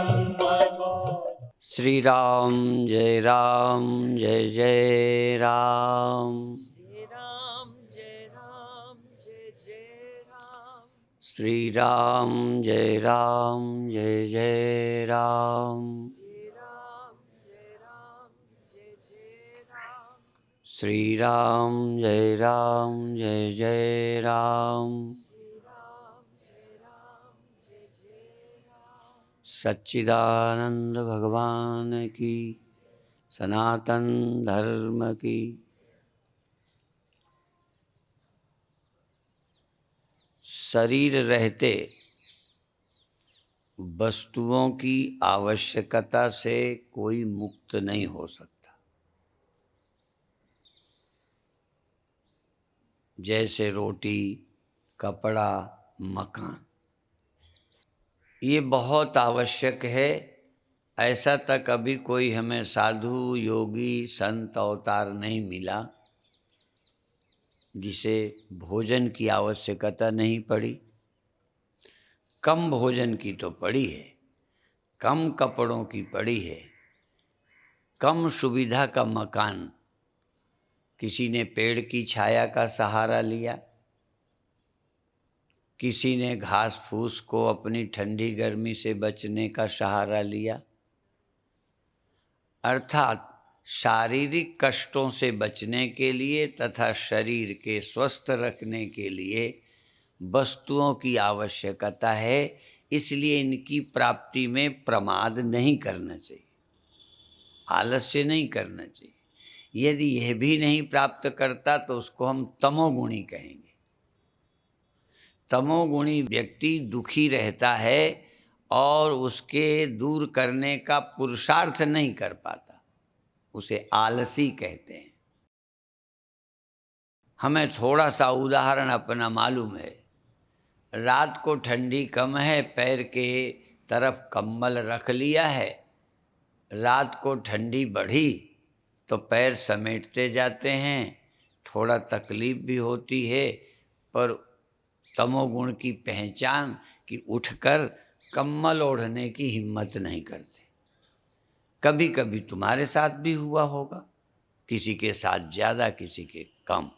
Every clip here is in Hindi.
श्री राम जय जय राम। श्री राम जय जय राम। श्री राम जय जय राम। श्री राम जय जय राम। श्री राम जय जय राम। श्री राम जय जय राम। सच्चिदानंद भगवान की, सनातन धर्म की। शरीर रहते वस्तुओं की आवश्यकता से कोई मुक्त नहीं हो सकता। जैसे रोटी, कपड़ा, मकान, ये बहुत आवश्यक है। ऐसा तक अभी कोई हमें साधु, योगी, संत, अवतार नहीं मिला जिसे भोजन की आवश्यकता नहीं पड़ी। कम भोजन की तो पड़ी है, कम कपड़ों की पड़ी है, कम सुविधा का मकान। किसी ने पेड़ की छाया का सहारा लिया, किसी ने घास फूस को अपनी ठंडी गर्मी से बचने का सहारा लिया। अर्थात शारीरिक कष्टों से बचने के लिए तथा शरीर के स्वस्थ रखने के लिए वस्तुओं की आवश्यकता है। इसलिए इनकी प्राप्ति में प्रमाद नहीं करना चाहिए, आलस्य नहीं करना चाहिए। यदि यह भी नहीं प्राप्त करता तो उसको हम तमोगुणी कहेंगे। तमोगुणी व्यक्ति दुखी रहता है और उसके दूर करने का पुरुषार्थ नहीं कर पाता, उसे आलसी कहते हैं। हमें थोड़ा सा उदाहरण अपना मालूम है। रात को ठंडी कम है, पैर के तरफ कंबल रख लिया है। रात को ठंडी बढ़ी तो पैर समेटते जाते हैं, थोड़ा तकलीफ भी होती है, पर तमोगुण की पहचान कि उठकर कंबल ओढ़ने की हिम्मत नहीं करते। कभी कभी तुम्हारे साथ भी हुआ होगा, किसी के साथ ज़्यादा, किसी के कम।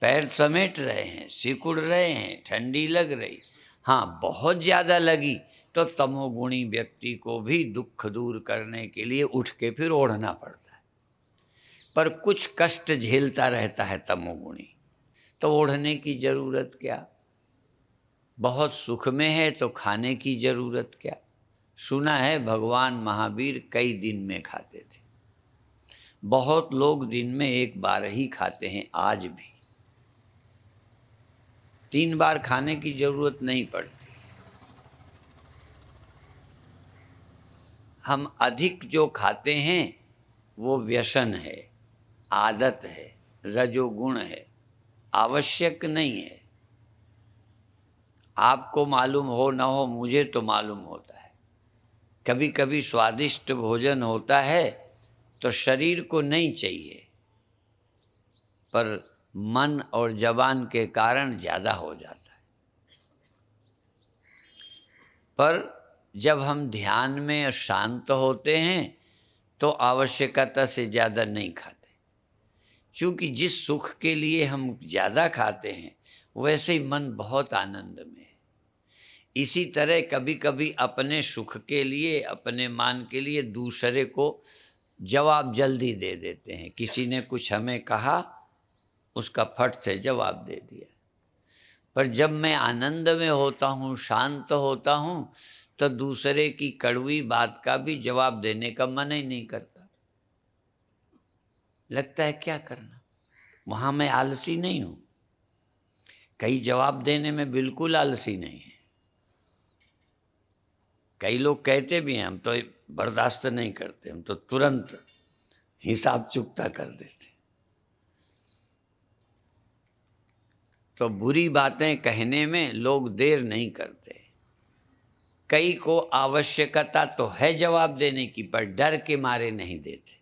पैर समेट रहे हैं, सिकुड़ रहे हैं, ठंडी लग रही। हाँ, बहुत ज़्यादा लगी तो तमोगुणी व्यक्ति को भी दुख दूर करने के लिए उठ के फिर ओढ़ना पड़ता है। पर कुछ कष्ट झेलता रहता है तमोगुणी, तो ओढ़ने की ज़रूरत क्या। बहुत सुख में है तो खाने की ज़रूरत क्या। सुना है भगवान महावीर कई दिन में खाते थे। बहुत लोग दिन में एक बार ही खाते हैं, आज भी 3 बार खाने की ज़रूरत नहीं पड़ती। हम अधिक जो खाते हैं वो व्यसन है, आदत है, रजोगुण है, आवश्यक नहीं है। आपको मालूम हो न हो, मुझे तो मालूम होता है। कभी कभी स्वादिष्ट भोजन होता है तो शरीर को नहीं चाहिए, पर मन और जबान के कारण ज़्यादा हो जाता है। पर जब हम ध्यान में शांत होते हैं तो आवश्यकता से ज़्यादा नहीं खाते। क्योंकि जिस सुख के लिए हम ज़्यादा खाते हैं वैसे ही मन बहुत आनंद में है। इसी तरह कभी कभी अपने सुख के लिए, अपने मान के लिए दूसरे को जवाब जल्दी दे देते हैं। किसी ने कुछ हमें कहा, उसका फट से जवाब दे दिया। पर जब मैं आनंद में होता हूँ, शांत होता हूँ, तो दूसरे की कड़वी बात का भी जवाब देने का मन ही नहीं करता। लगता है क्या करना, वहाँ मैं आलसी नहीं हूँ। कई जवाब देने में बिल्कुल आलसी नहीं है। कई लोग कहते भी हैं हम तो बर्दाश्त नहीं करते, हम तो तुरंत हिसाब चुकता कर देते। तो बुरी बातें कहने में लोग देर नहीं करते। कई को आवश्यकता तो है जवाब देने की, पर डर के मारे नहीं देते।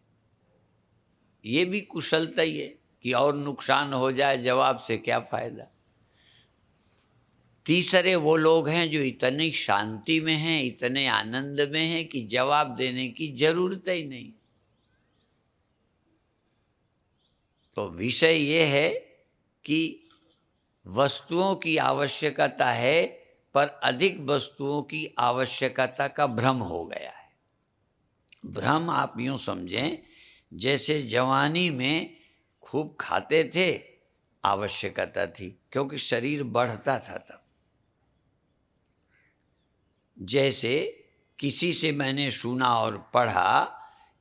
ये भी कुशलता ही है कि और नुकसान हो जाए, जवाब से क्या फायदा। तीसरे वो लोग हैं जो इतनी शांति में हैं, इतने आनंद में हैं कि जवाब देने की जरूरत ही नहीं। तो विषय ये है कि वस्तुओं की आवश्यकता है, पर अधिक वस्तुओं की आवश्यकता का भ्रम हो गया है। भ्रम आप यूँ समझें, जैसे जवानी में खूब खाते थे, आवश्यकता थी, क्योंकि शरीर बढ़ता था तब। जैसे किसी से मैंने सुना और पढ़ा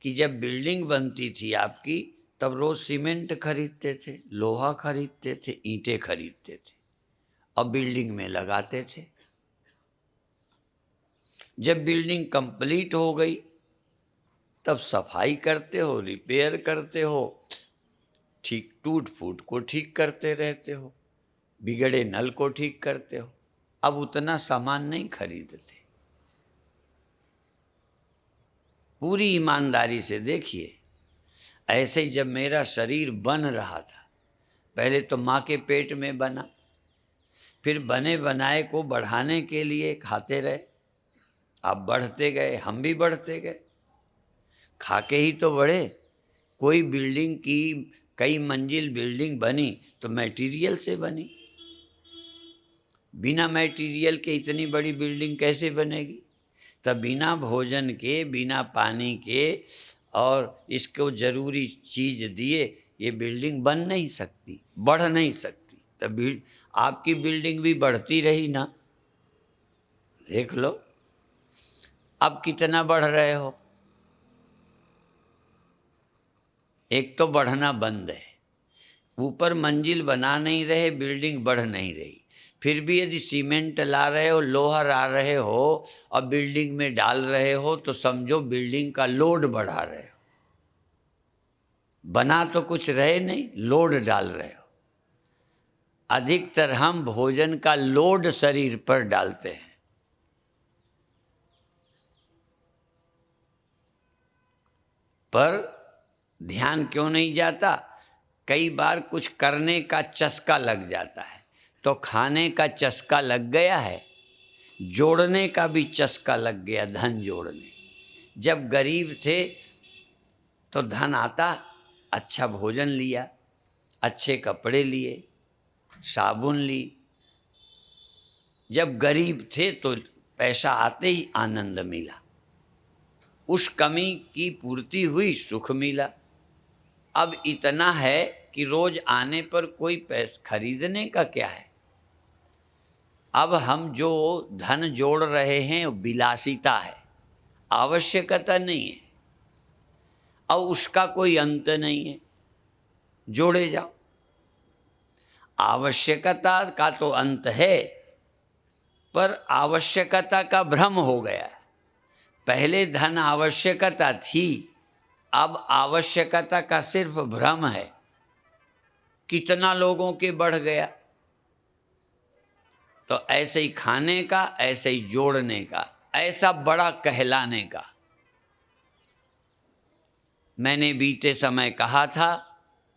कि जब बिल्डिंग बनती थी आपकी, तब रोज सीमेंट खरीदते थे, लोहा खरीदते थे, ईंटें खरीदते थे और बिल्डिंग में लगाते थे। जब बिल्डिंग कंप्लीट हो गई, तब सफाई करते हो, रिपेयर करते हो, ठीक टूट फूट को ठीक करते रहते हो, बिगड़े नल को ठीक करते हो। अब उतना सामान नहीं खरीदते। पूरी ईमानदारी से देखिए, ऐसे ही जब मेरा शरीर बन रहा था, पहले तो माँ के पेट में बना, फिर बने बनाए को बढ़ाने के लिए खाते रहे, आप बढ़ते गए, हम भी बढ़ते गए, खा के ही तो बढ़े। कोई बिल्डिंग की कई मंजिल बिल्डिंग बनी तो मटेरियल से बनी, बिना मटेरियल के इतनी बड़ी बिल्डिंग कैसे बनेगी? तब बिना भोजन के, बिना पानी के और इसको जरूरी चीज दिए ये बिल्डिंग बन नहीं सकती, बढ़ नहीं सकती। तब आपकी बिल्डिंग भी बढ़ती रही ना, देख लो अब कितना बढ़ रहे हो। एक तो बढ़ना बंद है, ऊपर मंजिल बना नहीं रहे, बिल्डिंग बढ़ नहीं रही। फिर भी यदि सीमेंट ला रहे हो, लोहा ला रहे हो और बिल्डिंग में डाल रहे हो, तो समझो बिल्डिंग का लोड बढ़ा रहे हो। बना तो कुछ रहे नहीं, लोड डाल रहे हो। अधिकतर हम भोजन का लोड शरीर पर डालते हैं। पर ध्यान क्यों नहीं जाता? कई बार कुछ करने का चस्का लग जाता है, तो खाने का चस्का लग गया है, जोड़ने का भी चस्का लग गया, धन जोड़ने। जब गरीब थे तो धन आता, अच्छा भोजन लिया, अच्छे कपड़े लिए, साबुन ली। जब गरीब थे तो पैसा आते ही आनंद मिला, उस कमी की पूर्ति हुई, सुख मिला। अब इतना है कि रोज आने पर कोई पैसा खरीदने का क्या है। अब हम जो धन जोड़ रहे हैं वो विलासिता है, आवश्यकता नहीं है, और उसका कोई अंत नहीं है, जोड़े जाओ। आवश्यकता का तो अंत है, पर आवश्यकता का भ्रम हो गया है। पहले धन आवश्यकता थी, अब आवश्यकता का सिर्फ भ्रम है। कितना लोगों के बढ़ गया। तो ऐसे ही खाने का, ऐसे ही जोड़ने का, ऐसा बड़ा कहलाने का। मैंने बीते समय कहा था,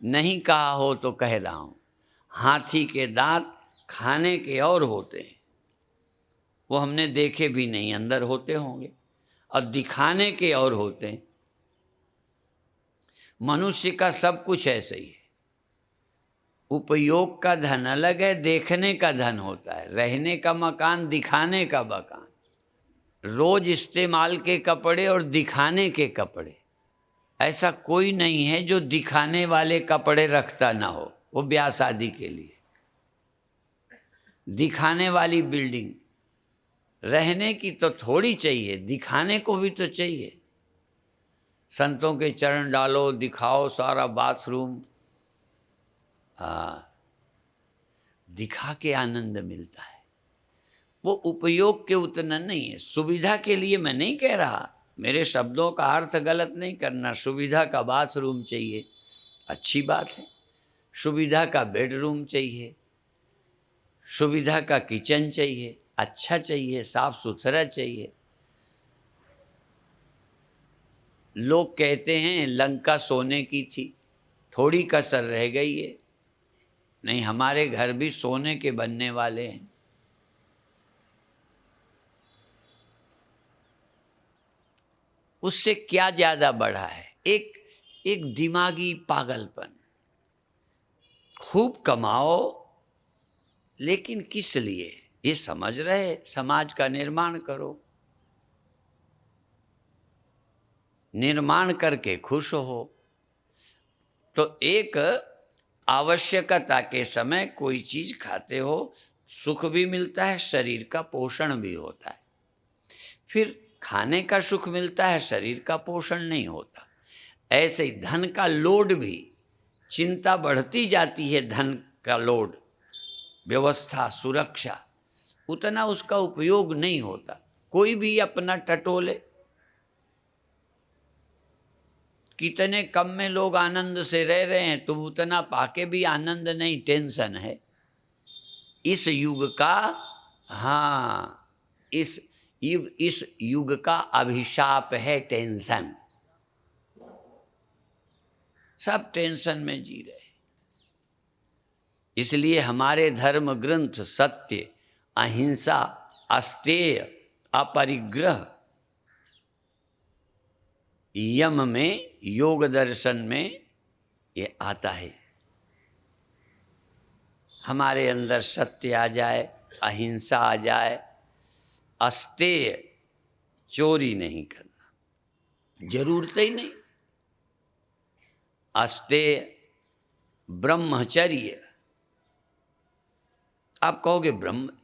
नहीं कहा हो तो कह रहा हूं, हाथी के दांत खाने के और होते हैं, वो हमने देखे भी नहीं, अंदर होते होंगे, और दिखाने के और होते हैं। मनुष्य का सब कुछ ऐसे ही है। उपयोग का धन अलग है, देखने का धन होता है, रहने का मकान, दिखाने का मकान। रोज इस्तेमाल के कपड़े और दिखाने के कपड़े। ऐसा कोई नहीं है जो दिखाने वाले कपड़े रखता ना हो, वो ब्याह शादी के लिए। दिखाने वाली बिल्डिंग रहने की तो थोड़ी चाहिए, दिखाने को भी तो चाहिए। संतों के चरण डालो, दिखाओ सारा बाथरूम, दिखा के आनंद मिलता है। वो उपयोग के उतना नहीं है, सुविधा के लिए मैं नहीं कह रहा, मेरे शब्दों का अर्थ गलत नहीं करना। सुविधा का बाथरूम चाहिए, अच्छी बात है। सुविधा का बेडरूम चाहिए, सुविधा का किचन चाहिए, अच्छा चाहिए, साफ सुथरा चाहिए। लोग कहते हैं लंका सोने की थी, थोड़ी कसर रह गई है। नहीं, हमारे घर भी सोने के बनने वाले हैं। उससे क्या ज़्यादा बढ़ा है? एक दिमागी पागलपन। खूब कमाओ, लेकिन किस लिए? ये समझ रहे समाज का निर्माण करो, निर्माण करके खुश हो। तो एक आवश्यकता के समय कोई चीज खाते हो, सुख भी मिलता है, शरीर का पोषण भी होता है। फिर खाने का सुख मिलता है, शरीर का पोषण नहीं होता। ऐसे ही धन का लोड भी, चिंता बढ़ती जाती है, धन का लोड, व्यवस्था, सुरक्षा, उतना उसका उपयोग नहीं होता। कोई भी अपना टटोले, कितने कम में लोग आनंद से रह रहे हैं, तो उतना पाके भी आनंद नहीं, टेंशन है। इस युग का, हाँ, इस युग का अभिशाप है टेंशन। सब टेंशन में जी रहे। इसलिए हमारे धर्म ग्रंथ सत्य, अहिंसा, अस्तेय, अपरिग्रह, यम में, योग दर्शन में ये आता है। हमारे अंदर सत्य आ जाए, अहिंसा आ जाए, अस्तेय, चोरी नहीं करना, जरूरत ही नहीं, अस्तेय, ब्रह्मचर्य। आप कहोगे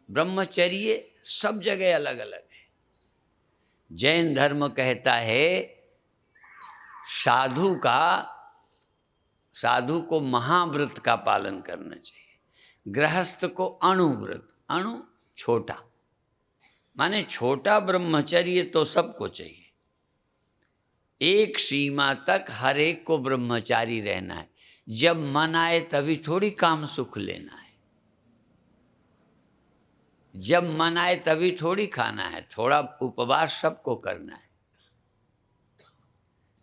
ब्रह्मचर्य सब जगह अलग अलग है। जैन धर्म कहता है साधु को महाव्रत का पालन करना चाहिए, गृहस्थ को अणुव्रत, अणु छोटा, माने छोटा ब्रह्मचर्य तो सबको चाहिए। एक सीमा तक हर एक को ब्रह्मचारी रहना है। जब मन आए तभी थोड़ी काम सुख लेना है, जब मन आए तभी थोड़ी खाना है। थोड़ा उपवास सबको करना है।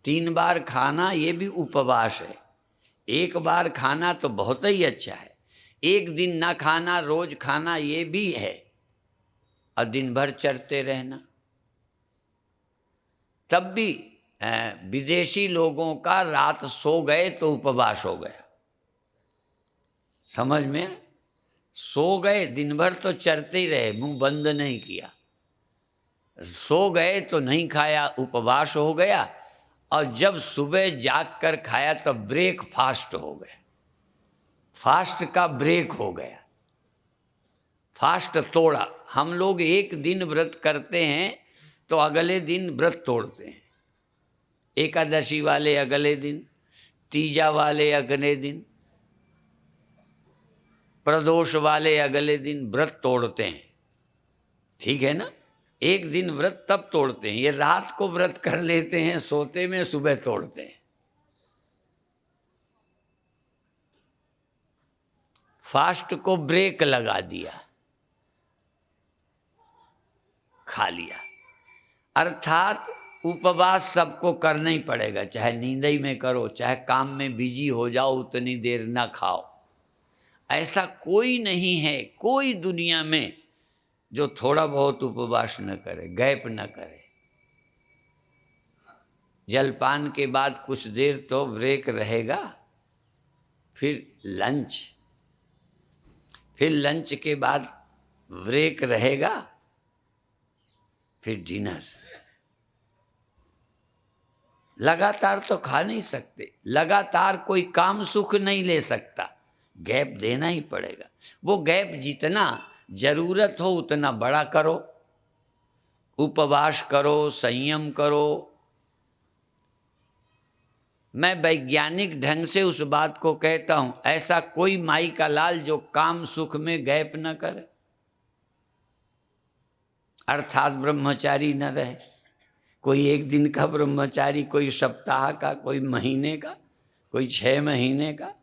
3 बार खाना ये भी उपवास है। 1 बार खाना तो बहुत ही अच्छा है। 1 दिन ना खाना, रोज खाना ये भी है। और दिन भर चरते रहना। तब भी विदेशी लोगों का रात सो गए तो उपवास हो गया। समझ में? सो गए, दिन भर तो चरते ही रहे, मुंह बंद नहीं किया। सो गए तो नहीं खाया, उपवास हो गया। और जब सुबह जाग कर खाया तो ब्रेक फास्ट हो गया। फास्ट का ब्रेक हो गया, फास्ट तोड़ा। हम लोग 1 दिन व्रत करते हैं तो अगले दिन व्रत तोड़ते हैं। एकादशी वाले अगले दिन, तीजा वाले अगले दिन, प्रदोष वाले अगले दिन व्रत तोड़ते हैं। ठीक है ना? 1 दिन व्रत तब तोड़ते हैं। ये रात को व्रत कर लेते हैं, सोते में सुबह तोड़ते हैं। फास्ट को ब्रेक लगा दिया, खा लिया। अर्थात उपवास सबको करना ही पड़ेगा, चाहे नींद ही में करो, चाहे काम में बिजी हो जाओ, उतनी देर ना खाओ। ऐसा कोई नहीं है, कोई दुनिया में जो थोड़ा बहुत उपवास न करे, गैप न करे। जलपान के बाद कुछ देर तो ब्रेक रहेगा, फिर लंच, फिर लंच के बाद ब्रेक रहेगा, फिर डिनर। लगातार तो खा नहीं सकते, लगातार कोई काम सुख नहीं ले सकता, गैप देना ही पड़ेगा। वो गैप जितना जरूरत हो उतना बड़ा करो, उपवास करो, संयम करो। मैं वैज्ञानिक ढंग से उस बात को कहता हूं, ऐसा कोई माई का लाल जो काम सुख में गैप न करे, अर्थात ब्रह्मचारी न रहे। कोई 1 दिन का ब्रह्मचारी, कोई सप्ताह का, कोई महीने का, कोई 6 महीने का,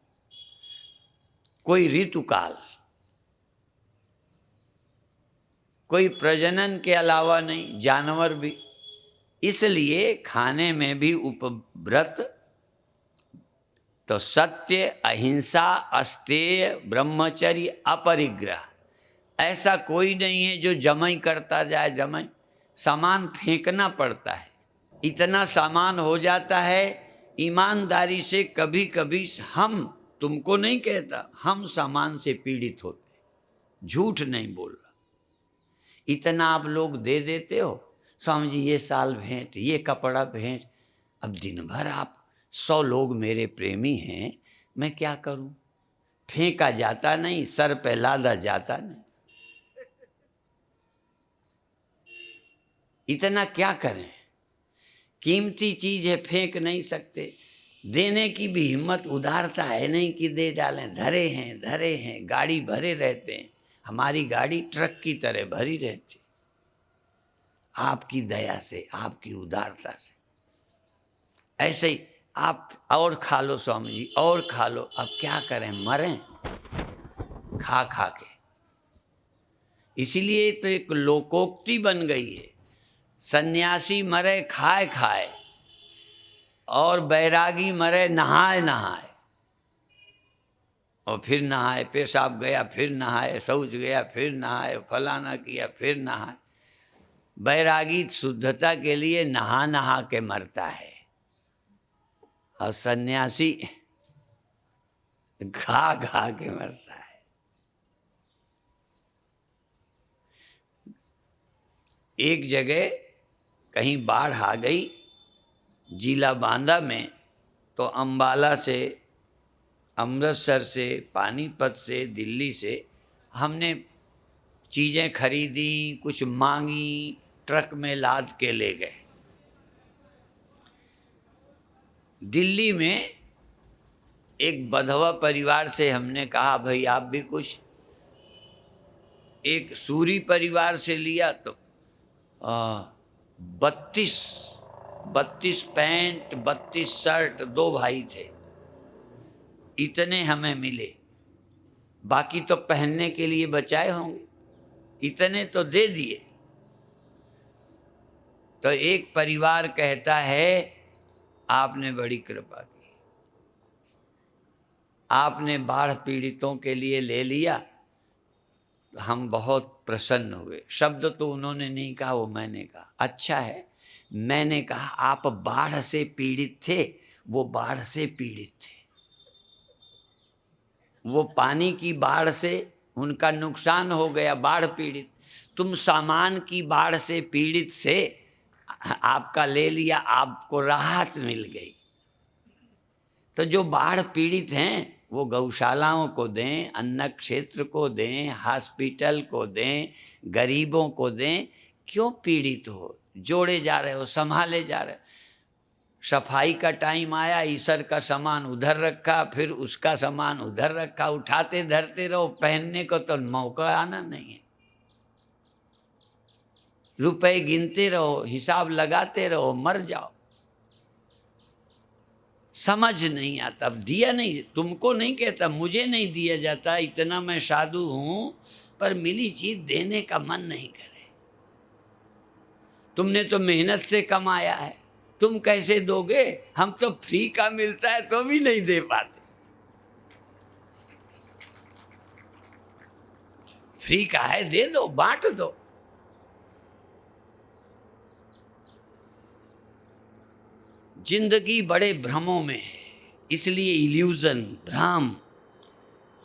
कोई ऋतुकाल, कोई प्रजनन के अलावा नहीं, जानवर भी। इसलिए खाने में भी उपव्रत तो सत्य, अहिंसा, अस्तेय, ब्रह्मचर्य, अपरिग्रह। ऐसा कोई नहीं है जो जमाई करता जाए। जमाई सामान फेंकना पड़ता है, इतना सामान हो जाता है। ईमानदारी से कभी कभी हम, तुमको नहीं कहता, हम सामान से पीड़ित होते, झूठ नहीं बोल रहा। इतना आप लोग दे देते हो, स्वामी जी ये साल भेंट, ये कपड़ा भेंट। अब दिन भर आप 100 लोग मेरे प्रेमी हैं, मैं क्या करूं? फेंका जाता नहीं, सर पे लादा जाता नहीं। इतना क्या करें? कीमती चीज है, फेंक नहीं सकते। देने की भी हिम्मत, उदारता है नहीं कि दे डालें। धरे हैं, गाड़ी भरे रहते हैं। हमारी गाड़ी ट्रक की तरह भरी रहती, आपकी दया से, आपकी उदारता से। ऐसे ही आप और खा लो स्वामी जी, और खा लो। अब क्या करें, मरें खा खा के। इसीलिए तो एक लोकोक्ति बन गई है, सन्यासी मरे खाए खाए और बैरागी मरे नहाए नहाए। और फिर नहाए, पेशाब गया फिर नहाए, शौच गया फिर नहाए, फलाना किया फिर नहाए। बैरागी शुद्धता के लिए नहा नहा के मरता है, और सन्यासी खा खा के मरता है। एक जगह कहीं बाढ़ आ गई, जिला बांदा में, तो अंबाला से, अमृतसर से, पानीपत से, दिल्ली से हमने चीज़ें खरीदी, कुछ मांगी, ट्रक में लाद के ले गए। दिल्ली में एक बधवा परिवार से हमने कहा भाई आप भी कुछ। एक सूरी परिवार से लिया तो 32 पैंट, 32 शर्ट, 2 भाई थे, इतने हमें मिले। बाकी तो पहनने के लिए बचाए होंगे, इतने तो दे दिए। तो एक परिवार कहता है आपने बड़ी कृपा की, आपने बाढ़ पीड़ितों के लिए ले लिया, तो हम बहुत प्रसन्न हुए। शब्द तो उन्होंने नहीं कहा, वो मैंने कहा। अच्छा है, मैंने कहा आप बाढ़ से पीड़ित थे, वो बाढ़ से पीड़ित थे। वो पानी की बाढ़ से उनका नुकसान हो गया, बाढ़ पीड़ित। तुम सामान की बाढ़ से पीड़ित से आपका ले लिया, आपको राहत मिल गई। तो जो बाढ़ पीड़ित हैं वो गौशालाओं को दें, अन्न क्षेत्र को दें, हॉस्पिटल को दें, गरीबों को दें। क्यों पीड़ित हो? जोड़े जा रहे हो, संभाले जा रहे हो। सफाई का टाइम आया, ईश्वर का सामान उधर रखा, फिर उसका सामान उधर रखा, उठाते धरते रहो। पहनने को तो मौका आना नहीं है। रुपए गिनते रहो, हिसाब लगाते रहो, मर जाओ। समझ नहीं आता। अब दिया नहीं, तुमको नहीं कहता, मुझे नहीं दिया जाता, इतना मैं साधु हूं, पर मिली चीज देने का मन नहीं करे। तुमने तो मेहनत से कमाया है, तुम कैसे दोगे? हम तो फ्री का मिलता है तो भी नहीं दे पाते। फ्री का है, दे दो, बांट दो। जिंदगी बड़े भ्रमों में है, इसलिए इल्यूजन, भ्रम।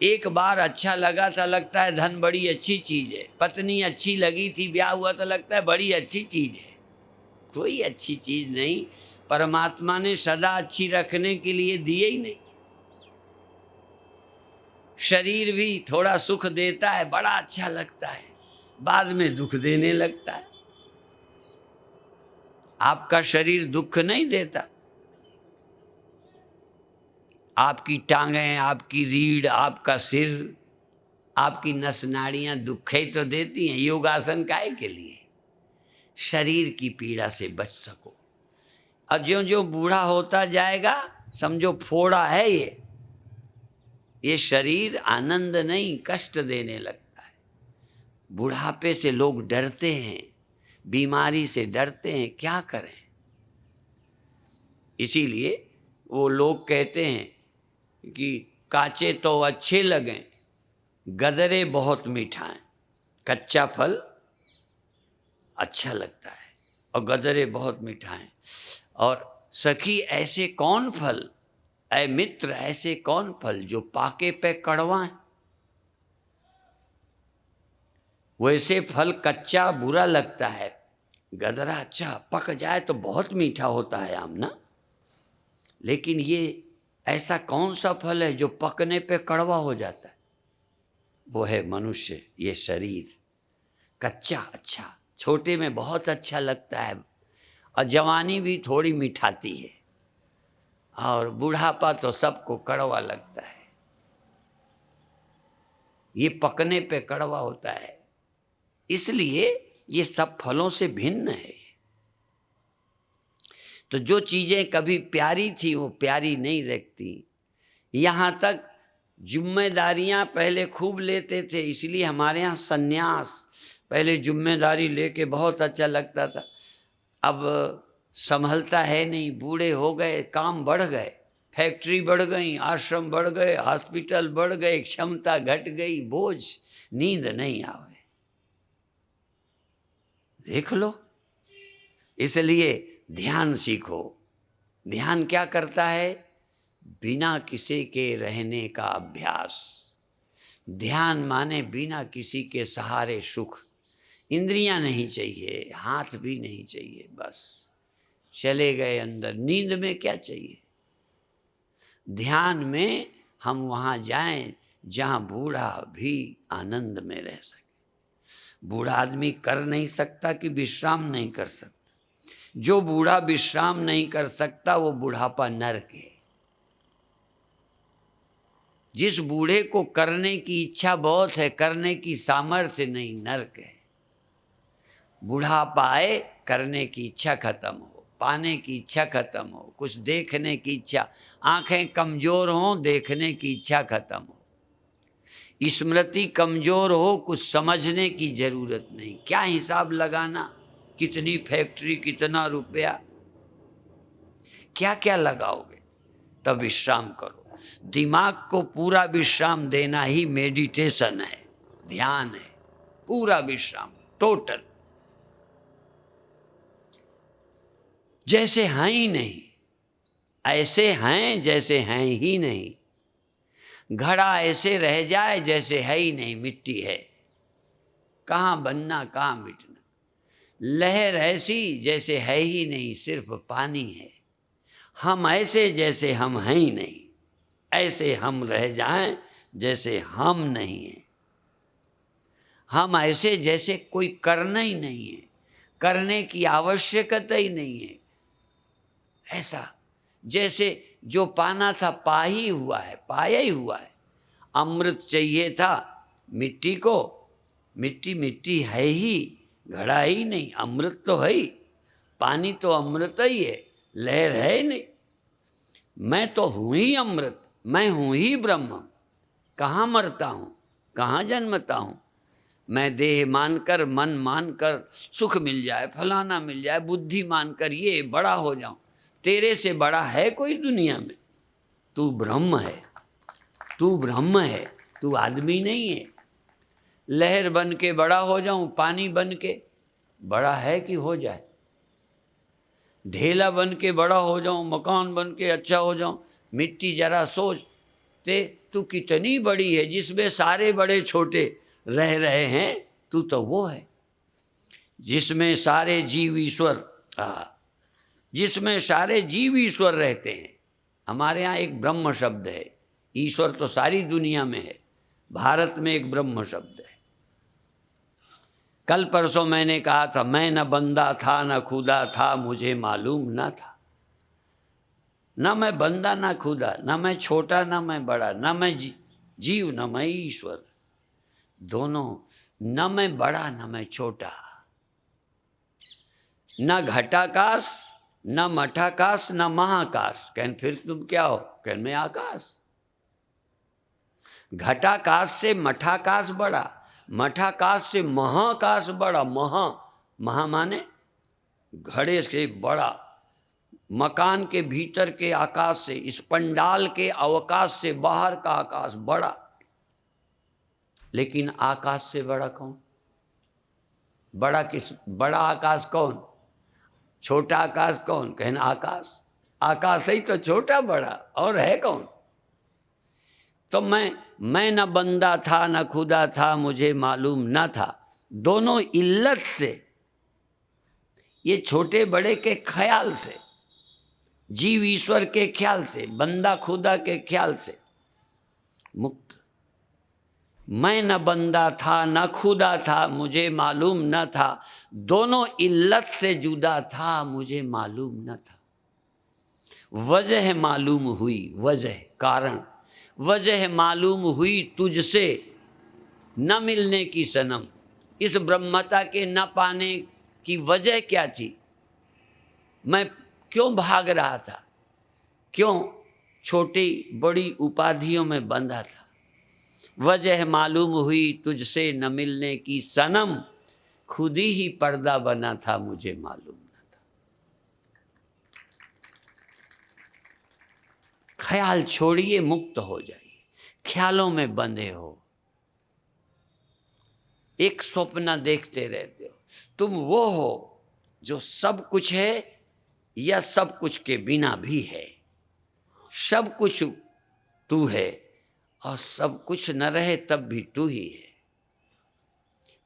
एक बार अच्छा लगा था, लगता है धन बड़ी अच्छी चीज है। पत्नी अच्छी लगी थी, ब्याह हुआ तो लगता है बड़ी अच्छी चीज है। कोई अच्छी चीज नहीं, परमात्मा ने सदा अच्छी रखने के लिए दिए ही नहीं। शरीर भी थोड़ा सुख देता है, बड़ा अच्छा लगता है, बाद में दुख देने लगता है। आपका शरीर दुख नहीं देता। आपकी टांगें, आपकी रीढ़, आपका सिर, आपकी नस नाड़ियां दुख ही तो देती हैं। योगासन काहे के लिए? शरीर की पीड़ा से बच सको। अब ज्यों ज्यों बूढ़ा होता जाएगा, समझो फोड़ा है ये शरीर आनंद नहीं, कष्ट देने लगता है। बुढ़ापे से लोग डरते हैं, बीमारी से डरते हैं, क्या करें? इसीलिए वो लोग कहते हैं कि काचे तो अच्छे लगें, गदरे बहुत मीठा है। कच्चा फल अच्छा लगता है और गदरे बहुत मीठा हैं। और सखी ऐसे कौन फल, ऐ मित्र ऐसे कौन फल जो पाके पे कड़वा है। वैसे फल कच्चा बुरा लगता है, गदरा अच्छा पक जाए तो बहुत मीठा होता है आम ना। लेकिन ये ऐसा कौन सा फल है जो पकने पे कड़वा हो जाता है। वो है मनुष्य, ये शरीर। कच्चा अच्छा, छोटे में बहुत अच्छा लगता है और जवानी भी थोड़ी मिठाती है, और बुढ़ापा तो सबको कड़वा लगता है। ये पकने पे कड़वा होता है, इसलिए ये सब फलों से भिन्न है। तो जो चीजें कभी प्यारी थी वो प्यारी नहीं लगती। यहाँ तक जिम्मेदारियां पहले खूब लेते थे, इसलिए हमारे यहाँ सन्यास, पहले जिम्मेदारी लेके बहुत अच्छा लगता था। अब संभलता है नहीं, बूढ़े हो गए, काम बढ़ गए, फैक्ट्री बढ़ गई, आश्रम बढ़ गए, हॉस्पिटल बढ़ गए, क्षमता घट गई, बोझ, नींद नहीं आवे। देख लो, इसलिए ध्यान सीखो। ध्यान क्या करता है? बिना किसी के रहने का अभ्यास। ध्यान माने बिना किसी के सहारे सुख। इंद्रियां नहीं चाहिए, हाथ भी नहीं चाहिए, बस चले गए अंदर। नींद में क्या चाहिए? ध्यान में हम वहाँ जाएं जहाँ बूढ़ा भी आनंद में रह सके। बूढ़ा आदमी कर नहीं सकता कि विश्राम नहीं कर सकता। जो बूढ़ा विश्राम नहीं कर सकता वो बुढ़ापा नरक है। जिस बूढ़े को करने की इच्छा बहुत है, करने की सामर्थ्य नहीं, नरक है। बुढ़ापा आए, करने की इच्छा खत्म हो, पाने की इच्छा खत्म हो, कुछ देखने की इच्छा, आंखें कमजोर हों, देखने की इच्छा खत्म हो, स्मृति कमजोर हो, कुछ समझने की जरूरत नहीं। क्या हिसाब लगाना, कितनी फैक्ट्री, कितना रुपया, क्या क्या लगाओगे? तब विश्राम करो। दिमाग को पूरा विश्राम देना ही मेडिटेशन है, ध्यान है। पूरा विश्राम, टोटल। जैसे हैं ही नहीं, ऐसे हैं जैसे हैं ही नहीं। घड़ा ऐसे रह जाए जैसे है ही नहीं, मिट्टी है, कहाँ बनना कहाँ मिटना। लहर ऐसी जैसे है ही नहीं, सिर्फ पानी है। हम ऐसे जैसे हम हैं ही नहीं, ऐसे हम रह जाएं जैसे हम नहीं हैं। हम ऐसे जैसे कोई करना ही नहीं है, करने की आवश्यकता ही नहीं है। ऐसा जैसे जो पाना था पा ही हुआ है, पाया ही हुआ है। अमृत चाहिए था मिट्टी को, मिट्टी मिट्टी है ही, घड़ा ही नहीं, अमृत तो है ही। पानी तो अमृत ही है, लहर है ही नहीं। मैं तो हूँ ही अमृत, मैं हूँ ही ब्रह्म। कहाँ मरता हूँ, कहाँ जन्मता हूँ। मैं देह मानकर, मन मानकर सुख मिल जाए, फलाना मिल जाए, बुद्धि मानकर ये बड़ा हो जाऊं। तेरे से बड़ा है कोई दुनिया में? तू ब्रह्म है, तू ब्रह्म है, तू आदमी नहीं है। लहर बन के बड़ा हो जाऊं, पानी बन के बड़ा है कि हो जाए? ढेला बन के बड़ा हो जाऊं, मकान बन के अच्छा हो जाऊं। मिट्टी जरा सोच ते, तू कितनी बड़ी है जिसमें सारे बड़े छोटे रह रहे हैं। तू तो वो है जिसमें सारे जीव ईश्वर, जिसमें सारे जीव ईश्वर रहते हैं। हमारे यहाँ एक ब्रह्म शब्द है, ईश्वर तो सारी दुनिया में है, भारत में एक ब्रह्म शब्द है। कल परसों मैंने कहा था, मैं न बंदा था न खुदा था, मुझे मालूम न था। न मैं बंदा न खुदा, न मैं छोटा न मैं बड़ा, न मैं जीव न मैं ईश्वर, दोनों। न मैं बड़ा न मैं छोटा, न घटाकाश न मठाकाश न महाकाश। कहन फिर तुम क्या हो? कहन मैं आकाश। घटाकाश से मठाकाश बड़ा, मठाकाश से महाकाश बड़ा। महा माने घड़े से बड़ा, मकान के भीतर के आकाश से, इस पंडाल के अवकाश से बाहर का आकाश बड़ा। लेकिन आकाश से बड़ा कौन? बड़ा किस? बड़ा आकाश कौन? छोटा आकाश कौन? कहना आकाश, आकाश ही तो छोटा बड़ा, और है कौन? तो मैं न बंदा था न खुदा था, मुझे मालूम न था। दोनों इल्लत से, ये छोटे बड़े के ख्याल से, जीव ईश्वर के ख्याल से, बंदा खुदा के ख्याल से मुक्त। मैं न बंदा था न खुदा था, मुझे मालूम न था। दोनों इल्लत से जुदा था, मुझे मालूम न था। वजह मालूम हुई, वजह कारण, वजह मालूम हुई तुझसे न मिलने की सनम। इस ब्रह्मता के न पाने की वजह क्या थी? मैं क्यों भाग रहा था? क्यों छोटी बड़ी उपाधियों में बंधा था? वजह मालूम हुई तुझसे न मिलने की सनम, खुद ही पर्दा बना था, मुझे मालूम न था। ख्याल छोड़िए, मुक्त हो जाइए। ख्यालों में बंधे हो, एक स्वप्न देखते रहते हो। तुम वो हो जो सब कुछ है या सब कुछ के बिना भी है। सब कुछ तू है और सब कुछ न रहे तब भी तू ही है।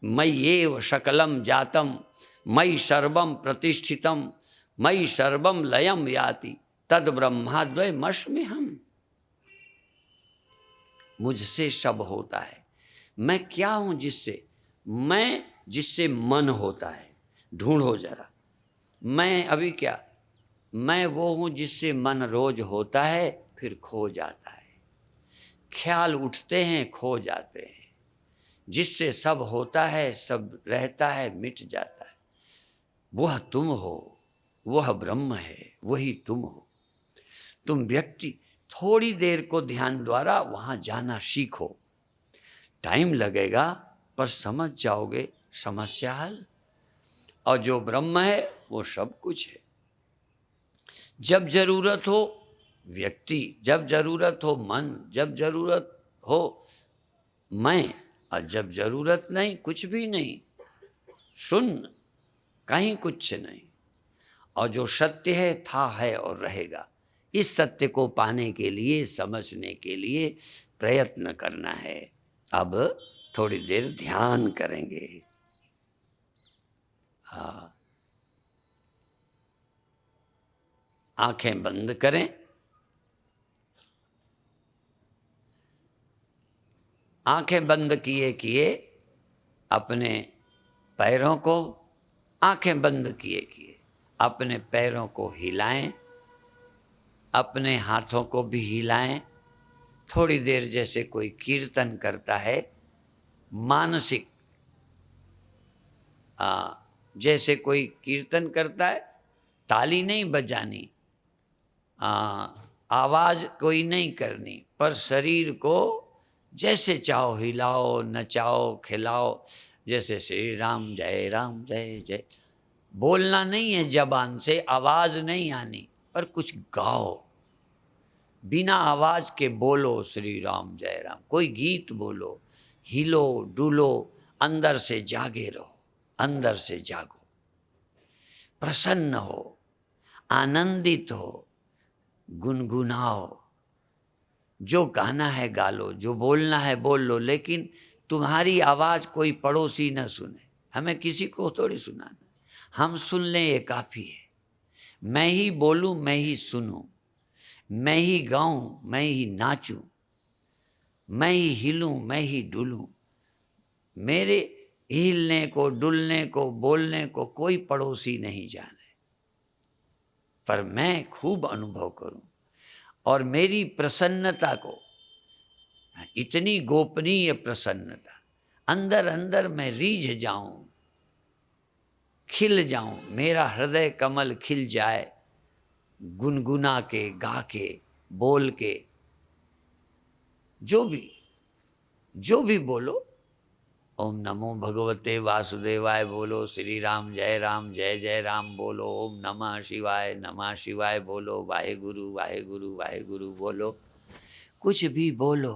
मय्येव शकलम जातम, मयि सर्वम प्रतिष्ठितम, मयि सर्वम लयम याति, तद ब्रह्माद्वयमस्मि हम। मुझसे सब होता है। मैं क्या हूं जिससे? मैं जिससे मन होता है। ढूंढो जरा, मैं अभी क्या? मैं वो हूं जिससे मन रोज होता है, फिर खो जाता है। ख्याल उठते हैं, खो जाते हैं। जिससे सब होता है, सब रहता है, मिट जाता है। वह तुम हो, वह ब्रह्म है, वही तुम हो। तुम व्यक्ति थोड़ी देर को ध्यान द्वारा वहां जाना सीखो। टाइम लगेगा पर समझ जाओगे, समस्या हल। और जो ब्रह्म है वो सब कुछ है। जब जरूरत हो व्यक्ति, जब जरूरत हो मन, जब जरूरत हो मैं, और जब जरूरत नहीं कुछ भी नहीं, शून्य, कहीं कुछ नहीं। और जो सत्य है, था, है और रहेगा। इस सत्य को पाने के लिए, समझने के लिए प्रयत्न करना है। अब थोड़ी देर ध्यान करेंगे। हाँ, आंखें बंद करें। आंखें बंद किए किए अपने पैरों को, आंखें बंद किए किए अपने पैरों को हिलाएं, अपने हाथों को भी हिलाएं। थोड़ी देर जैसे कोई कीर्तन करता है, मानसिक, जैसे कोई कीर्तन करता है। ताली नहीं बजानी, आवाज कोई नहीं करनी, पर शरीर को जैसे चाहो हिलाओ, नचाओ, खिलाओ। जैसे श्री राम जय जय। बोलना नहीं है जबान से, आवाज नहीं आनी, पर कुछ गाओ। बिना आवाज के बोलो श्री राम जय राम। कोई गीत बोलो, हिलो डुलो, अंदर से जागे रहो, अंदर से जागो। प्रसन्न हो, आनंदित हो, गुनगुनाओ। जो गाना है गा लो, जो बोलना है बोल लो, लेकिन तुम्हारी आवाज कोई पड़ोसी न सुने। हमें किसी को थोड़ी सुनाना, हम सुन लें ये काफी है। मैं ही बोलूं, मैं ही सुनूं, मैं ही गाऊं, मैं ही नाचूं, मैं ही हिलूं, मैं ही डुलूं। मेरे हिलने को, डुलने को, बोलने को कोई पड़ोसी नहीं जाने, पर मैं खूब अनुभव करूं। और मेरी प्रसन्नता को, इतनी गोपनीय प्रसन्नता, अंदर अंदर मैं रीझ जाऊं, खिल जाऊं। मेरा हृदय कमल खिल जाए, गुनगुना के, गा के, बोल के। जो भी बोलो, ओम नमो भगवते वासुदेवाय बोलो, श्री राम जय जय राम बोलो, ओम नमः शिवाय बोलो, वाहेगुरु वाहेगुरु वाहेगुरु बोलो। कुछ भी बोलो,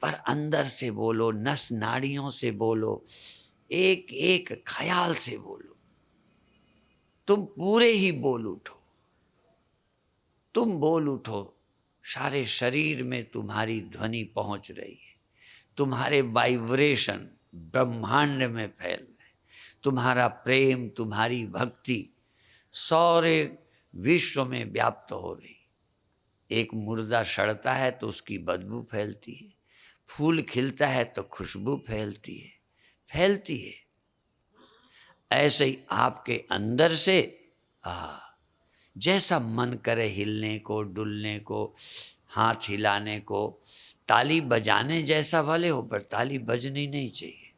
पर अंदर से बोलो, नस नाड़ियों से बोलो, एक एक ख्याल से बोलो। तुम पूरे ही बोल उठो, तुम बोल उठो। सारे शरीर में तुम्हारी ध्वनि पहुंच रही है, तुम्हारे वाइब्रेशन ब्रह्मांड में फैल रहे, तुम्हारा प्रेम, तुम्हारी भक्ति सारे विश्व में व्याप्त हो रही। एक मुर्दा सड़ता है तो उसकी बदबू फैलती है, फूल खिलता है तो खुशबू फैलती है, फैलती है। ऐसे ही आपके अंदर से जैसा मन करे हिलने को, डुलने को, हाथ हिलाने को, ताली बजाने जैसा भले हो, पर ताली बजनी नहीं चाहिए।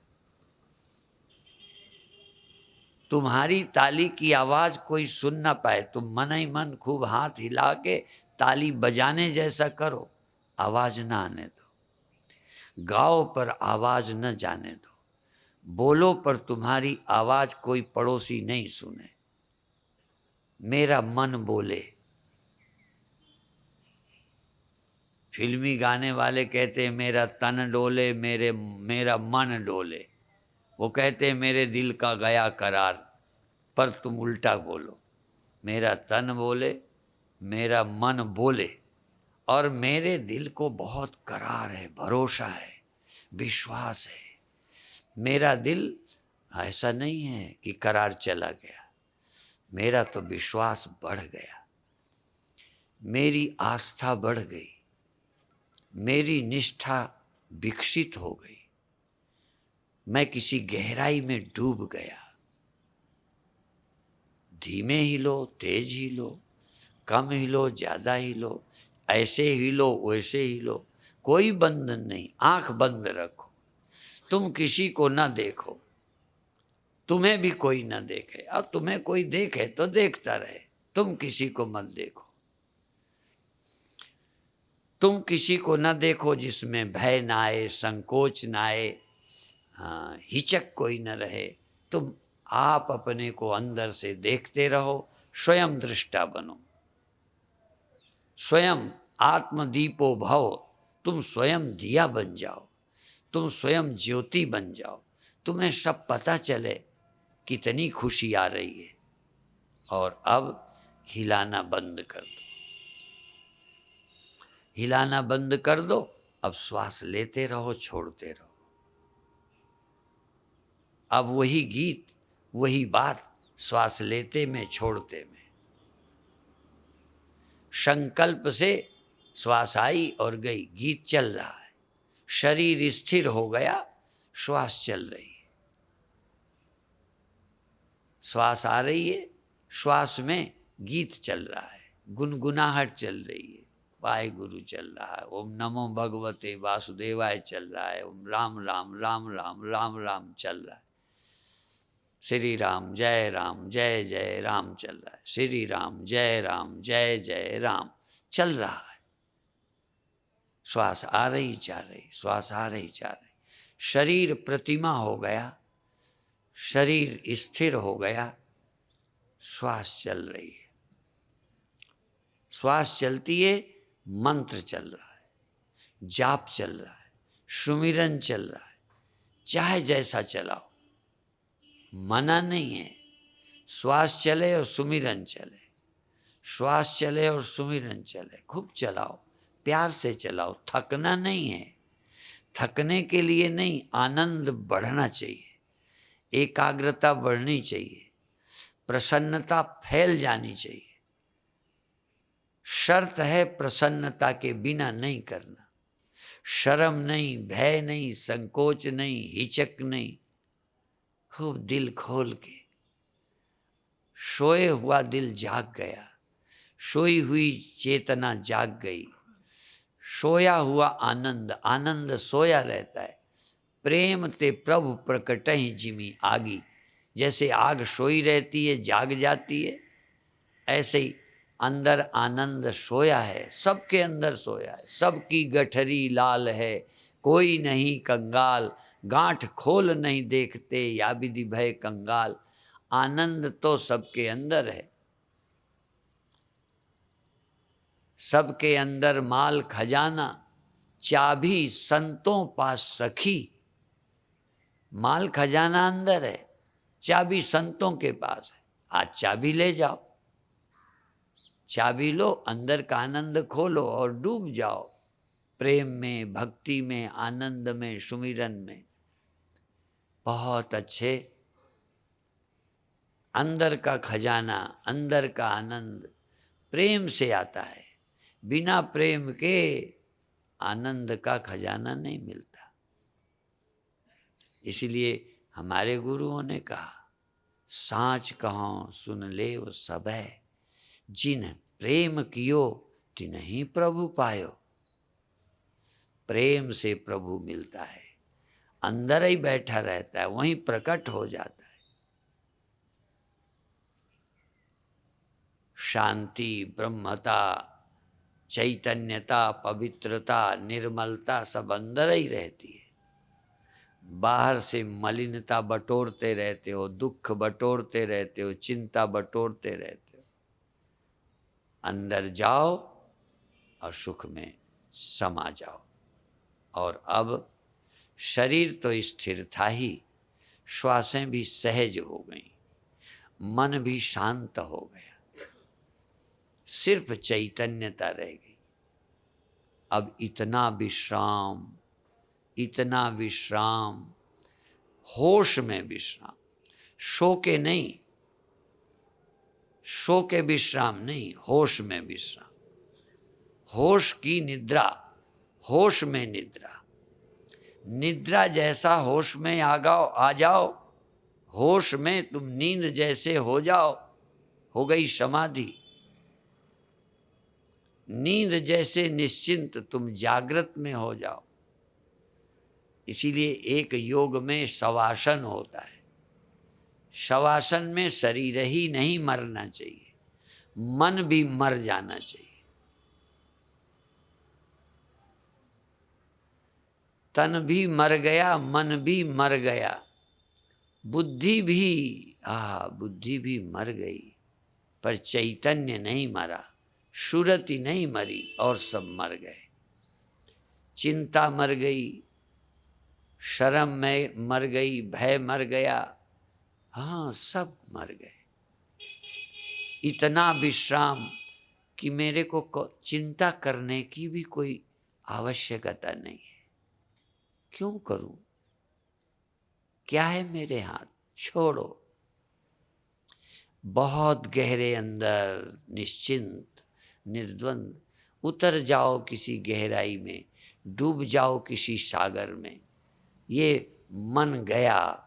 तुम्हारी ताली की आवाज कोई सुन ना पाए, तुम मन ही मन खूब हाथ हिला के ताली बजाने जैसा करो, आवाज ना आने दो। गाओ पर आवाज न जाने दो, बोलो पर तुम्हारी आवाज कोई पड़ोसी नहीं सुने। मेरा मन बोले। फिल्मी गाने वाले कहते हैं मेरा तन डोले, मेरा मन डोले। वो कहते हैं मेरे दिल का गया करार, पर तुम उल्टा बोलो। मेरा तन बोले, मेरा मन बोले, और मेरे दिल को बहुत करार है, भरोसा है, विश्वास है। मेरा दिल ऐसा नहीं है कि करार चला गया, मेरा तो विश्वास बढ़ गया, मेरी आस्था बढ़ गई, मेरी निष्ठा विकसित हो गई, मैं किसी गहराई में डूब गया। धीमे हिलो, तेज हिलो, कम हिलो, ज्यादा हिलो, ऐसे हिलो, वैसे हिलो, कोई बंधन नहीं। आंख बंद रखो, तुम किसी को ना देखो, तुम्हें भी कोई ना देखे, और तुम्हें कोई देखे तो देखता रहे, तुम किसी को मत देखो। तुम किसी को ना देखो जिसमें भय ना आए, संकोच ना आए, हिचक कोई न रहे। तुम आप अपने को अंदर से देखते रहो, स्वयं दृष्टा बनो, स्वयं आत्मदीपो भव। तुम स्वयं दिया बन जाओ, तुम स्वयं ज्योति बन जाओ, तुम्हें सब पता चले कितनी खुशी आ रही है। और अब हिलाना बंद कर दो, हिलाना बंद कर दो। अब श्वास लेते रहो, छोड़ते रहो। अब वही गीत, वही बात, श्वास लेते में, छोड़ते में। संकल्प से श्वास आई और गई, गीत चल रहा है, शरीर स्थिर हो गया, श्वास चल रही है। श्वास आ रही है, श्वास में गीत चल रहा है, गुनगुनाहट चल रही है, वाहेगुरु चल रहा है, ओम नमो भगवते वासुदेवाय चल रहा है, ओम राम राम राम राम राम राम चल रहा है, श्री राम जय राम चल रहा है, श्री राम जय जय राम चल रहा है। श्वास आ रही जा रही, श्वास आ रही जा रही, शरीर प्रतिमा हो गया, शरीर स्थिर हो गया, श्वास चल रही है। श्वास चलती है, मंत्र चल रहा है, जाप चल रहा है, सुमिरन चल रहा है, चाहे जैसा चलाओ, मना नहीं है। श्वास चले और सुमिरन चले, श्वास चले और सुमिरन चले, खूब चलाओ, प्यार से चलाओ, थकना नहीं है। थकने के लिए नहीं, आनंद बढ़ना चाहिए, एकाग्रता बढ़नी चाहिए, प्रसन्नता फैल जानी चाहिए। शर्त है प्रसन्नता के बिना नहीं करना, शर्म नहीं, भय नहीं, संकोच नहीं, हिचक नहीं, खूब दिल खोल के। सोए हुआ दिल जाग गया, सोई हुई चेतना जाग गई, सोया हुआ आनंद, आनंद सोया रहता है। प्रेम ते प्रभु प्रकटहि जिमी आगी, जैसे आग सोई रहती है, जाग जाती है, ऐसे ही अंदर आनंद सोया है, सबके अंदर सोया है। सबकी गठरी लाल है, कोई नहीं कंगाल, गांठ खोल नहीं देखते या विधि भय कंगाल। आनंद तो सबके अंदर है, सबके अंदर माल खजाना, चाबी संतों पास सखी। माल खजाना अंदर है, चाबी संतों के पास है। आज चाबी ले जाओ, चाबी लो, अंदर का आनंद खोलो और डूब जाओ प्रेम में, भक्ति में, आनंद में, सुमिरन में। बहुत अच्छे। अंदर का खजाना, अंदर का आनंद प्रेम से आता है। बिना प्रेम के आनंद का खजाना नहीं मिलता। इसीलिए हमारे गुरुओं ने कहा, साच कहो सुन ले वो सब है, जिन प्रेम कियो तिन्हीं प्रभु पायो। प्रेम से प्रभु मिलता है, अंदर ही बैठा रहता है, वहीं प्रकट हो जाता है। शांति, ब्रह्मता, चैतन्यता, पवित्रता, निर्मलता सब अंदर ही रहती है। बाहर से मलिनता बटोरते रहते हो, दुख बटोरते रहते हो, चिंता बटोरते रहते हो। अंदर जाओ और सुख में समा जाओ। और अब शरीर तो स्थिर था ही, श्वासें भी सहज हो गई, मन भी शांत हो गया, सिर्फ चैतन्यता रह गई। अब इतना विश्राम, इतना विश्राम, होश में विश्राम, सो के नहीं, सो के विश्राम नहीं, होश में विश्राम। होश की निद्रा, होश में निद्रा। निद्रा जैसा होश में आ जाओ, होश में तुम नींद जैसे हो जाओ, हो गई समाधि। नींद जैसे निश्चिंत तुम जागृत में हो जाओ। इसीलिए एक योग में शवासन होता है। शवासन में शरीर ही नहीं मरना चाहिए, मन भी मर जाना चाहिए। तन भी मर गया, मन भी मर गया, बुद्धि भी मर गई, पर चैतन्य नहीं मरा, सुरति नहीं मरी और सब मर गए। चिंता मर गई, शर्म में मर गई, भय मर गया, हाँ सब मर गए। इतना विश्राम कि मेरे को चिंता करने की भी कोई आवश्यकता नहीं है। क्यों करूं? क्या है मेरे हाथ? छोड़ो। बहुत गहरे अंदर निश्चिंत, निर्द्वंद उतर जाओ किसी गहराई में, डूब जाओ किसी सागर में। ये मन गया,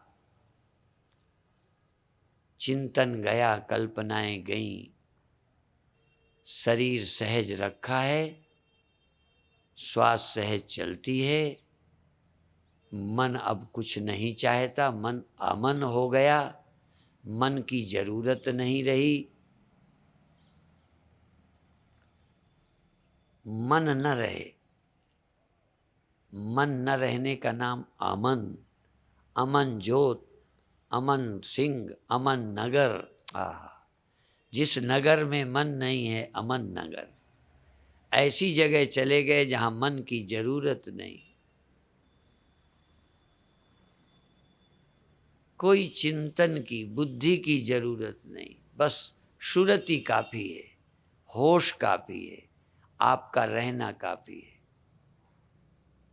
चिंतन गया, कल्पनाएं गईं, शरीर सहज रखा है, श्वास सहज चलती है, मन अब कुछ नहीं चाहता, मन अमन हो गया, मन की जरूरत नहीं रही। मन न रहे, मन न रहने का नाम अमन। अमन ज्योत, अमन सिंह, अमन नगर। जिस नगर में मन नहीं है, अमन नगर। ऐसी जगह चले गए जहां मन की जरूरत नहीं, कोई चिंतन की, बुद्धि की जरूरत नहीं, बस सुरति काफी है, होश काफी है, आपका रहना काफी है।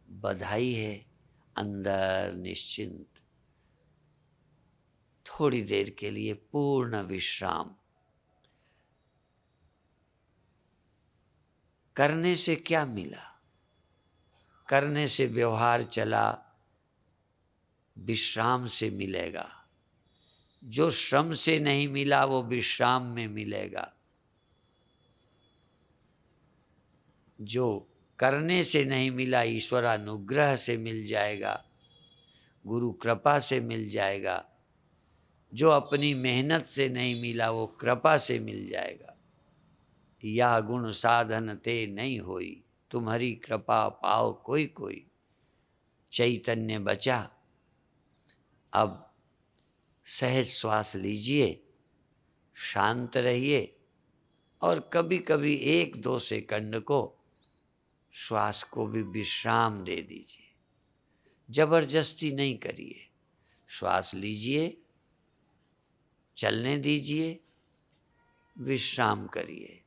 बधाई है, अंदर निश्चिंत, थोड़ी देर के लिए पूर्ण विश्राम। करने से क्या मिला? करने से व्यवहार चला, विश्राम से मिलेगा। जो श्रम से नहीं मिला वो विश्राम में मिलेगा। जो करने से नहीं मिला, ईश्वरानुग्रह से मिल जाएगा, गुरु कृपा से मिल जाएगा। जो अपनी मेहनत से नहीं मिला वो कृपा से मिल जाएगा। यह गुण साधन ते नहीं होई, तुम्हारी कृपा पाओ कोई कोई। चैतन्य बचा। अब सहज श्वास लीजिए, शांत रहिए और कभी कभी 1-2 सेकंड को श्वास को भी विश्राम दे दीजिए। जबरदस्ती नहीं करिए। श्वास लीजिए, चलने दीजिए, विश्राम करिए।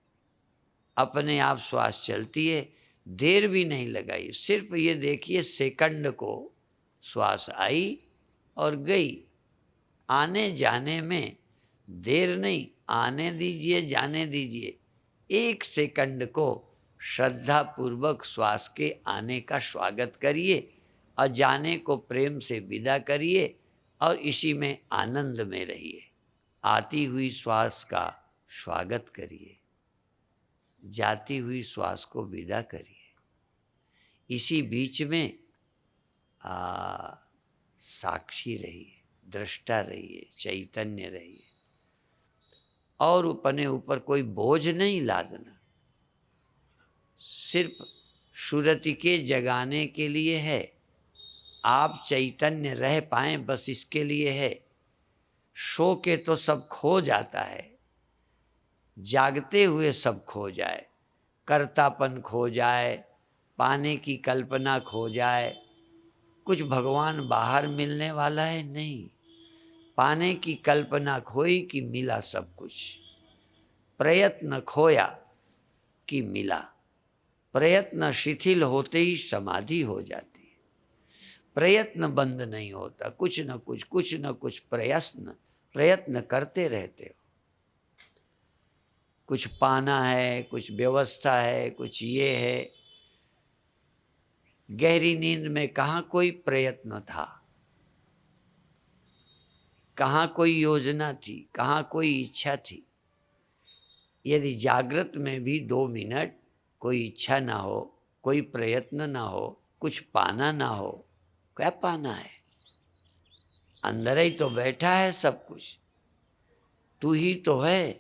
अपने आप श्वास चलती है, देर भी नहीं लगाई, सिर्फ ये देखिए सेकंड को श्वास आई और गई। आने जाने में देर नहीं, आने दीजिए, जाने दीजिए। 1 सेकंड को श्रद्धा पूर्वक श्वास के आने का स्वागत करिए और जाने को प्रेम से विदा करिए और इसी में आनंद में रहिए। आती हुई श्वास का स्वागत करिए, जाती हुई श्वास को विदा करिए। इसी बीच में साक्षी रहिए, दृष्टा रहिए, चैतन्य रहिए और अपने ऊपर कोई बोझ नहीं लादना। सिर्फ सुरति के जगाने के लिए है, आप चैतन्य रह पाएं बस इसके लिए है। सो के तो सब खो जाता है, जागते हुए सब खो जाए, कर्तापन खो जाए, पाने की कल्पना खो जाए। कुछ भगवान बाहर मिलने वाला है नहीं, पाने की कल्पना खोई कि मिला सब कुछ। प्रयत्न खोया कि मिला, प्रयत्न शिथिल होते ही समाधि हो जाती है। प्रयत्न बंद नहीं होता, कुछ न कुछ प्रयत्न करते रहते हो। कुछ पाना है, कुछ व्यवस्था है, कुछ ये है। गहरी नींद में कहाँ कोई प्रयत्न था, कहाँ कोई योजना थी, कहाँ कोई इच्छा थी। यदि जागृत में भी 2 मिनट कोई इच्छा ना हो, कोई प्रयत्न ना हो, कुछ पाना ना हो, क्या पाना है? अंदर ही तो बैठा है सब कुछ, तू ही तो है,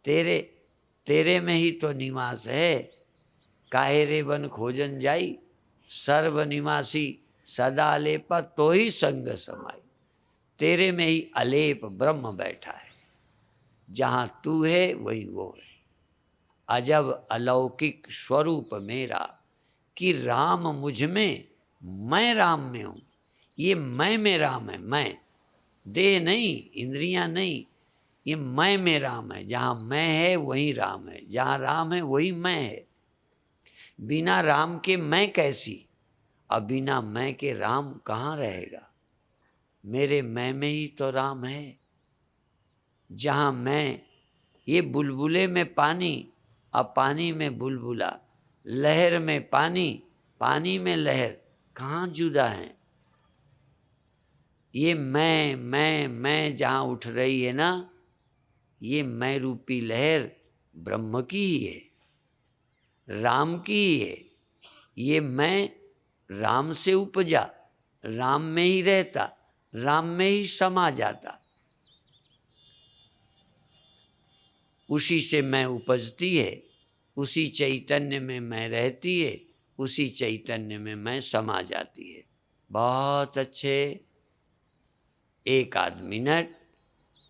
तेरे में ही तो निवास है। काहे रे बन खोजन जाई, सर्वनिवासी सदा अलेप तो ही संग समाई। तेरे में ही अलेप ब्रह्म बैठा है, जहाँ तू है वही वो है। अजब अलौकिक स्वरूप मेरा कि राम मुझ में, मैं राम में हूँ। ये मैं में राम है, मैं, देह नहीं, इंद्रियां नहीं, ये मैं में राम है। जहाँ मैं है वही राम है, जहाँ राम है वही मैं है। बिना राम के मैं कैसी, अब बिना मैं के राम कहाँ रहेगा? मेरे मैं में ही तो राम है। जहाँ मैं, ये बुलबुले में पानी, अब पानी में बुलबुला, लहर में पानी, पानी में लहर, कहाँ जुदा है? ये मैं जहाँ उठ रही है ना, ये मैं रूपी लहर ब्रह्म की ही है, राम की ही है। ये मैं राम से उपजा, राम में ही रहता, राम में ही समा जाता। उसी से मैं उपजती है, उसी चैतन्य में मैं रहती है, उसी चैतन्य में मैं समा जाती है। बहुत अच्छे। 1 आध मिनट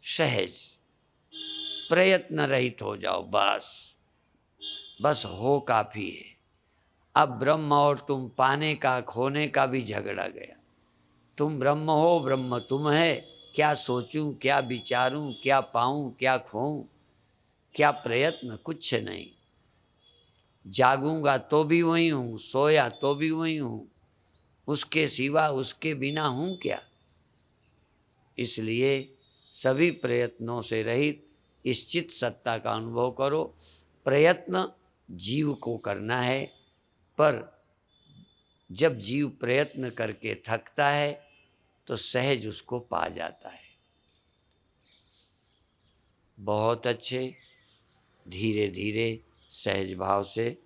सहज प्रयत्न रहित हो जाओ, बस हो काफी है। अब ब्रह्म और तुम पाने का खोने का भी झगड़ा गया। तुम ब्रह्म हो, ब्रह्म तुम है। क्या सोचूं, क्या विचारूं, क्या पाऊं, क्या खोऊं, क्या प्रयत्न, कुछ नहीं। जागूंगा तो भी वही हूं, सोया तो भी वही हूं, उसके सिवा उसके बिना हूं क्या? इसलिए सभी प्रयत्नों से रहित इस चित सत्ता का अनुभव करो। प्रयत्न जीव को करना है, पर जब जीव प्रयत्न करके थकता है तो सहज उसको पा जाता है। बहुत अच्छे। धीरे धीरे सहज भाव से,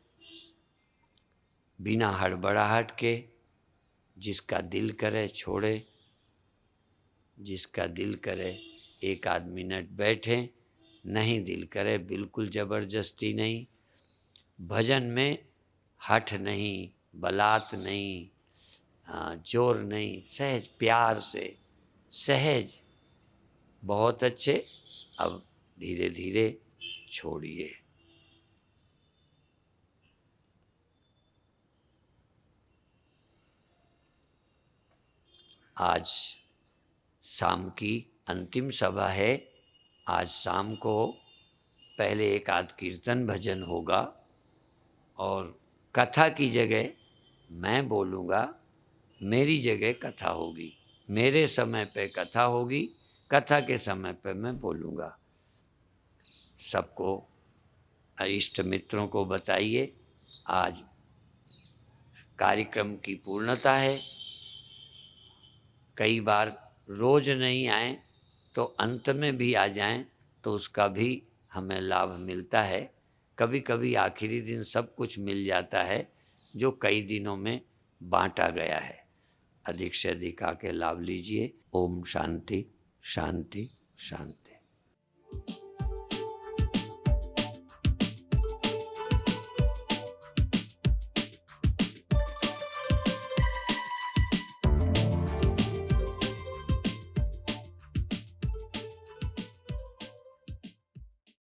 बिना हड़बड़ाहट के, जिसका दिल करे छोड़े, जिसका दिल करे 1 आध मिनट बैठे, नहीं दिल करे बिल्कुल ज़बरदस्ती नहीं। भजन में हठ नहीं, बलात् नहीं, जोर नहीं, सहज प्यार से, सहज। बहुत अच्छे। अब धीरे धीरे छोड़िए। आज शाम की अंतिम सभा है। आज शाम को पहले एक आध कीर्तन भजन होगा और कथा की जगह मैं बोलूँगा, मेरी जगह कथा होगी। मेरे समय पे कथा होगी, कथा के समय पे मैं बोलूँगा। सबको, इष्ट मित्रों को बताइए आज कार्यक्रम की पूर्णता है। कई बार रोज नहीं आए तो अंत में भी आ जाएं तो उसका भी हमें लाभ मिलता है। कभी कभी आखिरी दिन सब कुछ मिल जाता है जो कई दिनों में बांटा गया है। अधिक से अधिक आके लाभ लीजिए। ओम शांति शांति शांति।